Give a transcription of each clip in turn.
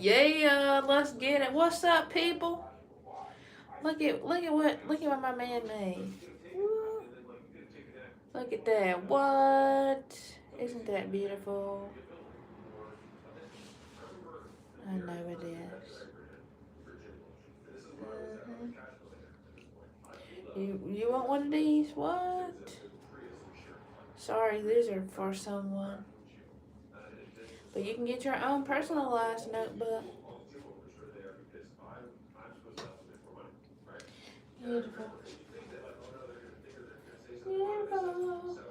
Yeah, let's get it. What's up, people? Look at what my man made. Woo. Look at that. What? Isn't that beautiful? I know it is. Mm-hmm. You want one of these? What? Sorry, these are for someone. But you can get your own personalized notebook. Beautiful. Beautiful.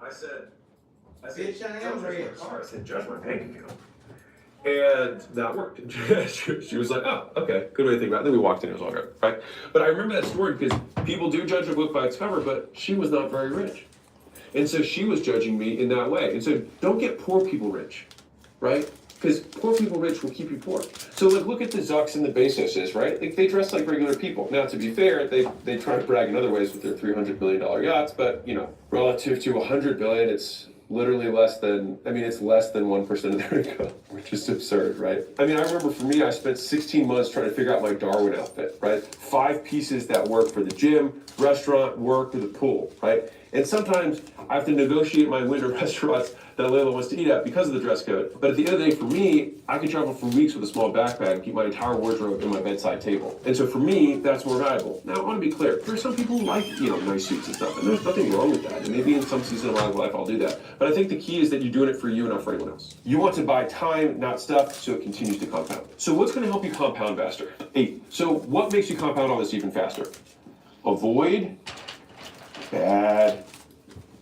I said, bitch, I am rich. I said, judge my bank account. And that worked. She was like, oh, okay, good way to think about it. Then we walked in, it was all good, right? But I remember that story because people do judge a book by its cover, but she was not very rich. And so she was judging me in that way. And so don't get poor people rich, right? Because poor people rich will keep you poor. So like, look at the Zucks and the Bezoses, right? Like they dress like regular people. Now, to be fair, they try to brag in other ways with their $300 billion yachts, but you know, relative to $100 billion, it's literally less than 1% of their income, which is absurd, right? I mean, I remember for me, I spent 16 months trying to figure out my Darwin outfit, right? 5 pieces that work for the gym, restaurant, work, or the pool, right? And sometimes I have to negotiate my winter restaurants that Layla wants to eat at because of the dress code. But at the end of the day, for me, I can travel for weeks with a small backpack and keep my entire wardrobe in my bedside table. And so for me, that's more valuable. Now, I want to be clear. There are some people who like, nice suits and stuff, and there's nothing wrong with that. And maybe in some season of my life, I'll do that. But I think the key is that you're doing it for you and not for anyone else. You want to buy time, not stuff, so it continues to compound. So what's going to help you compound faster? 8. So what makes you compound all this even faster? Avoid bad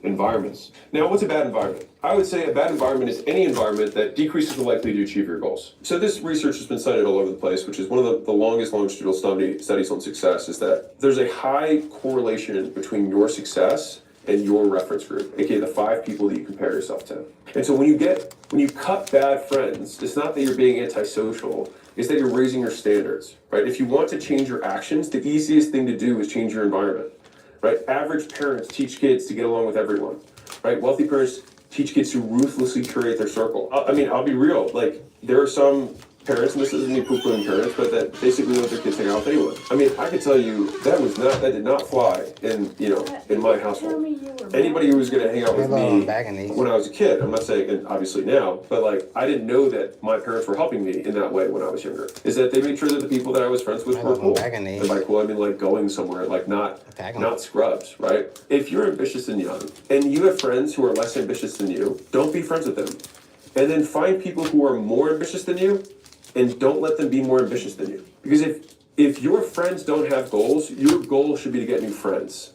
environments. Now, what's a bad environment? I would say a bad environment is any environment that decreases the likelihood to achieve your goals. So this research has been cited all over the place, which is one of the longest longitudinal studies on success, is that there's a high correlation between your success and your reference group, aka the 5 people that you compare yourself to. And so when you cut bad friends, it's not that you're being antisocial, it's that you're raising your standards, right? If you want to change your actions, the easiest thing to do is change your environment. Right? Average parents teach kids to get along with everyone, right? Wealthy parents teach kids to ruthlessly curate their circle. I mean, I'll be real. Like, there are some parents, and this isn't me poo-pooing parents, but that basically let their kids hang out with anyone. I mean, I could tell you that did not fly in my household. Anybody who was going to hang out with me when I was a kid, I'm not saying, and obviously now, but like, I didn't know that my parents were helping me in that way when I was younger. Is that they made sure that the people that I was friends with were cool. And by cool, I mean like going somewhere, like not scrubs, right? If you're ambitious and young, and you have friends who are less ambitious than you, don't be friends with them. And then find people who are more ambitious than you, and don't let them be more ambitious than you. Because if your friends don't have goals, your goal should be to get new friends.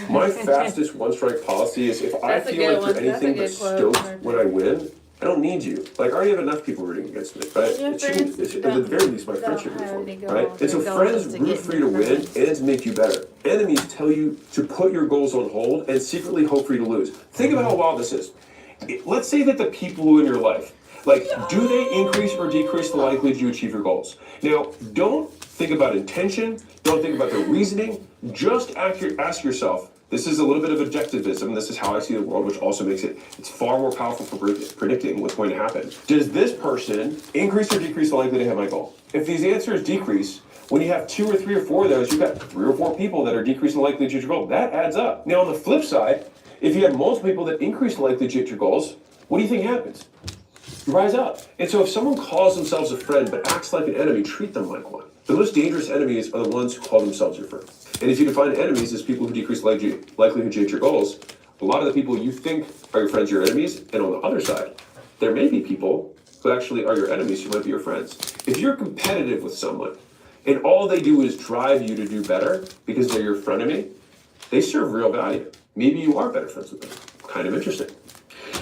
My fastest one-strike policy is if I feel like you're anything but stoked when I win, I don't need you. Like, I already have enough people rooting against me, right? At the very least, my friends should root for me, right? And so friends root for you to win and to make you better. Enemies tell you to put your goals on hold and secretly hope for you to lose. Think about how wild this is. Let's say that the people who in your life, like, do they increase or decrease the likelihood you achieve your goals? Now, don't think about intention, don't think about the reasoning, just ask yourself, this is a little bit of objectivism, this is how I see the world, which also makes it's far more powerful for predicting what's going to happen. Does this person increase or decrease the likelihood to hit my goal? If these answers decrease, when you have 2 or 3 or 4 of those, you've got 3 or 4 people that are decreasing the likelihood to hit your goal. That adds up. Now, on the flip side, if you have multiple people that increase the likelihood to hit your goals, what do you think happens? You rise up. And so if someone calls themselves a friend but acts like an enemy, treat them like one. The most dangerous enemies are the ones who call themselves your friend. And if you define enemies as people who decrease likelihood to hit your goals, a lot of the people you think are your friends are your enemies, and on the other side, there may be people who actually are your enemies who might be your friends. If you're competitive with someone, and all they do is drive you to do better because they're your frenemy, they serve real value. Maybe you are better friends with them. Kind of interesting.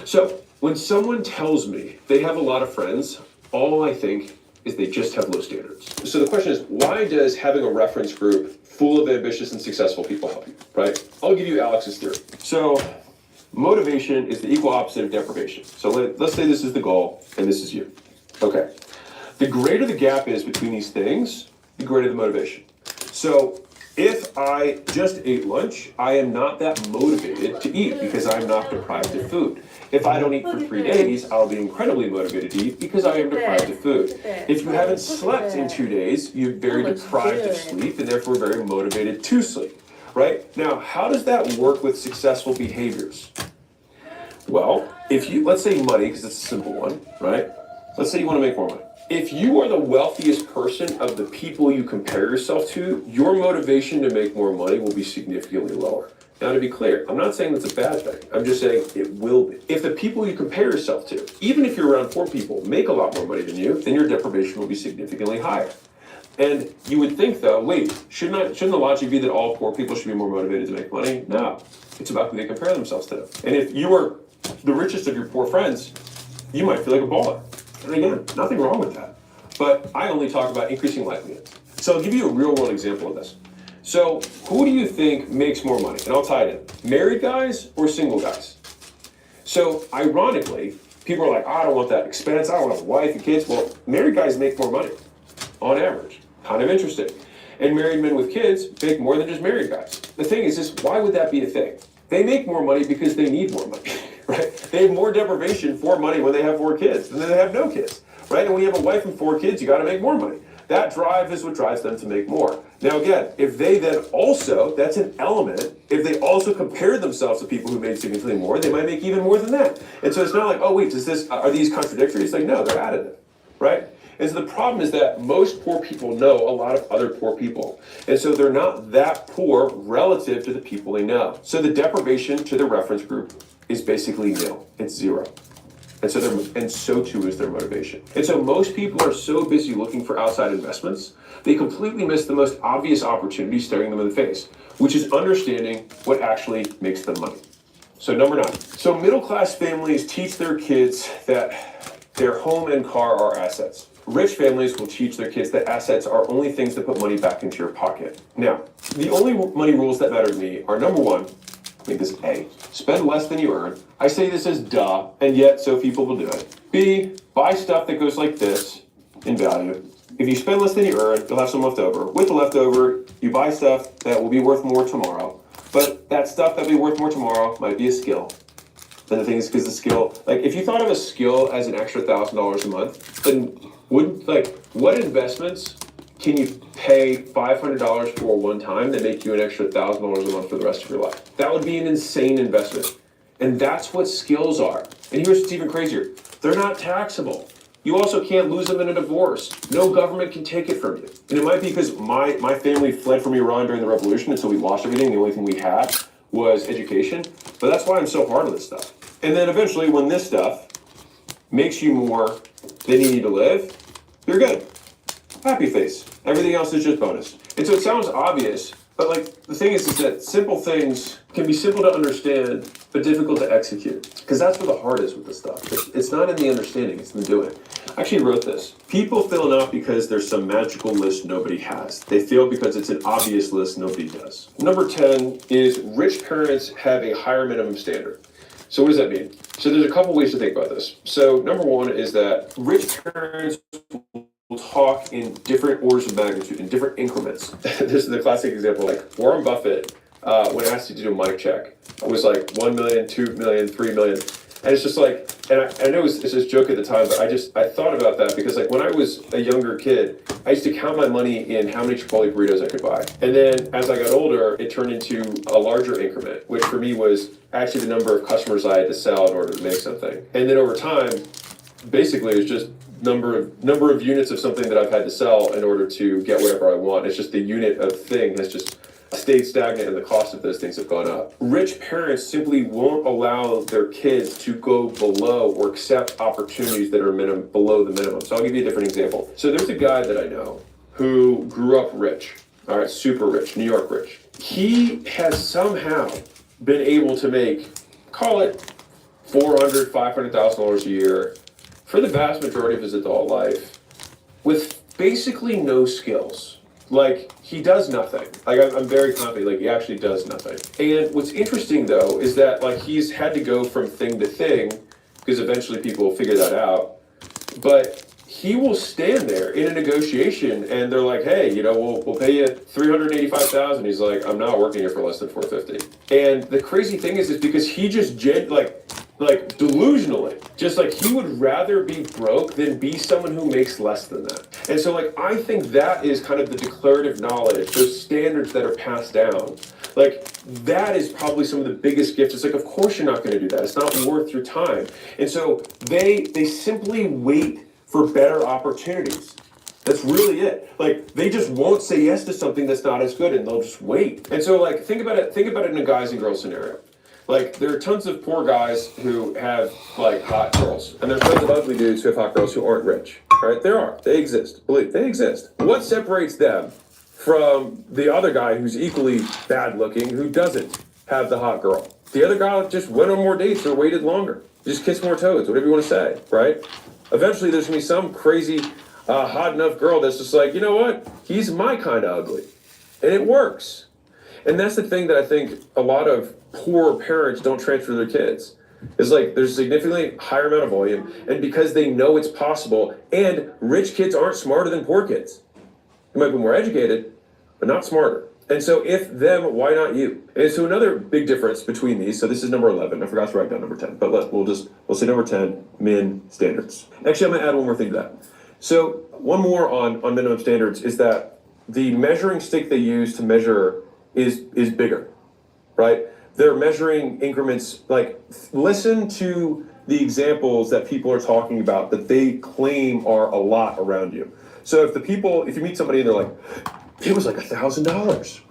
So, when someone tells me they have a lot of friends, all I think is they just have low standards. So the question is, why does having a reference group full of ambitious and successful people help you, right? I'll give you Alex's theory. So Motivation is the equal opposite of deprivation. So let's say this is the goal and this is you. Okay. The greater the gap is between these things, the greater the motivation. So if I just ate lunch, I am not that motivated to eat because I'm not deprived of food. If I don't eat for 3 days, I'll be incredibly motivated to eat because I am deprived of food. If you haven't slept in 2 days, you're very deprived of sleep and therefore very motivated to sleep, right? Now, how does that work with successful behaviors? Well, let's say money, because it's a simple one, right? Let's say you want to make more money. If you are the wealthiest person of the people you compare yourself to, your motivation to make more money will be significantly lower. Now, to be clear, I'm not saying that's a bad thing. I'm just saying it will be. If the people you compare yourself to, even if you're around poor people, make a lot more money than you, then your deprivation will be significantly higher. And you would think, though, wait, shouldn't the logic be that all poor people should be more motivated to make money? No. It's about who they compare themselves to. And if you are the richest of your poor friends, you might feel like a baller. And again, nothing wrong with that. But I only talk about increasing likelihood. So I'll give you a real world example of this. So who do you think makes more money? And I'll tie it in. Married guys or single guys? So ironically, people are like, I don't want that expense. I don't want a wife and kids. Well, married guys make more money on average. Kind of interesting. And married men with kids make more than just married guys. The thing is just, why would that be a thing? They make more money because they need more money. Right? They have more deprivation for money when they have 4 kids than they have no kids, right? And when you have a wife and 4 kids, you got to make more money. That drive is what drives them to make more. Now again, if they then also, that's an element, if they also compare themselves to people who made significantly more, they might make even more than that. And so it's not like, oh wait, are these contradictory? It's like, no, they're additive, right? And so the problem is that most poor people know a lot of other poor people. And so they're not that poor relative to the people they know. So the deprivation to the reference group is basically nil. It's 0. And so too is their motivation. And so most people are so busy looking for outside investments, they completely miss the most obvious opportunity staring them in the face, which is understanding what actually makes them money. So number 9. So middle-class families teach their kids that their home and car are assets. Rich families will teach their kids that assets are only things that put money back into your pocket. Now, the only money rules that matter to me are number 1, make this A, spend less than you earn. I say this as duh, and yet so few people will do it. B, buy stuff that goes like this in value. If you spend less than you earn, you'll have some left over. With the leftover, you buy stuff that will be worth more tomorrow. But that stuff that will be worth more tomorrow might be a skill. And the thing is, because the skill, like if you thought of a skill as an extra $1,000 a month, then what investments can you pay $500 for one time that make you an extra $1,000 a month for the rest of your life? That would be an insane investment. And that's what skills are. And here's what's even crazier. They're not taxable. You also can't lose them in a divorce. No government can take it from you. And it might be because my family fled from Iran during the revolution, and so we lost everything. The only thing we had was education. But that's why I'm so hard on this stuff. And then eventually when this stuff makes you more than you need to live, you're good. Happy face. Everything else is just bonus. And so it sounds obvious, but like the thing is that simple things can be simple to understand, but difficult to execute. Because that's where the heart is with this stuff. It's not in the understanding, it's in the doing. I actually wrote this. People fail not because there's some magical list nobody has. They fail because it's an obvious list nobody does. Number 10 is rich parents have a higher minimum standard. So what does that mean? So there's a couple ways to think about this. So number 1 is that rich parents will talk in different orders of magnitude, in different increments. This is the classic example, like Warren Buffett, when asked to do a mic check, was like 1 million, 2 million, 3 million. And it's just like, and I know it's this joke at the time, but I thought about that because like when I was a younger kid, I used to count my money in how many Chipotle burritos I could buy. And then as I got older, it turned into a larger increment, which for me was actually the number of customers I had to sell in order to make something. And then over time, basically it was just number of units of something that I've had to sell in order to get whatever I want. It's just the unit of thing has just stayed stagnant and the cost of those things have gone up. Rich parents simply won't allow their kids to go below or accept opportunities that are below the minimum. So I'll give you a different example. So there's a guy that I know who grew up rich, all right, super rich, New York rich. He has somehow been able to make, call it $400,000, $500,000 a year for the vast majority of his adult life with basically no skills. like, he does nothing. Like, I'm very confident, like, he actually does nothing. And what's interesting, though, is that, like, he's had to go from thing to thing, because eventually people will figure that out. But he will stand there in a negotiation, and they're like, hey, you know, we'll pay you $385,000. He's like, I'm not working here for less than $450. And the crazy thing is because he just, like delusionally, just like he would rather be broke than be someone who makes less than that. And so like I think that is kind of the declarative knowledge, those standards that are passed down. Like that is probably some of the biggest gifts. It's like, of course you're not going to do that. It's not worth your time. And so they simply wait for better opportunities. That's really it. Like they just won't say yes to something that's not as good, and they'll just wait. And so like think about it in a guys and girls scenario. Like, there are tons of poor guys who have, like, hot girls. And there's tons of ugly dudes who have hot girls who aren't rich. Right? There are. They exist. Believe they exist. What separates them from the other guy who's equally bad looking, who doesn't have the hot girl? The other guy just went on more dates or waited longer. Just kissed more toads, whatever you want to say, right? Eventually, there's going to be some crazy, hot enough girl that's just like, you know what? He's my kind of ugly. And it works. And that's the thing that I think a lot of poor parents don't transfer their kids. It's like there's a significantly higher amount of volume, and because they know it's possible, and rich kids aren't smarter than poor kids. They might be more educated, but not smarter. And so if them, why not you? And so another big difference between these, so this is number 11. I forgot to write down number 10, but we'll say number 10, min standards. Actually, I'm gonna add one more thing to that. So one more on minimum standards is that the measuring stick they use to measure is bigger, right? They're measuring increments, like listen to the examples that people are talking about that they claim are a lot around you. So if you meet somebody and they're like, it was like $1,000, right?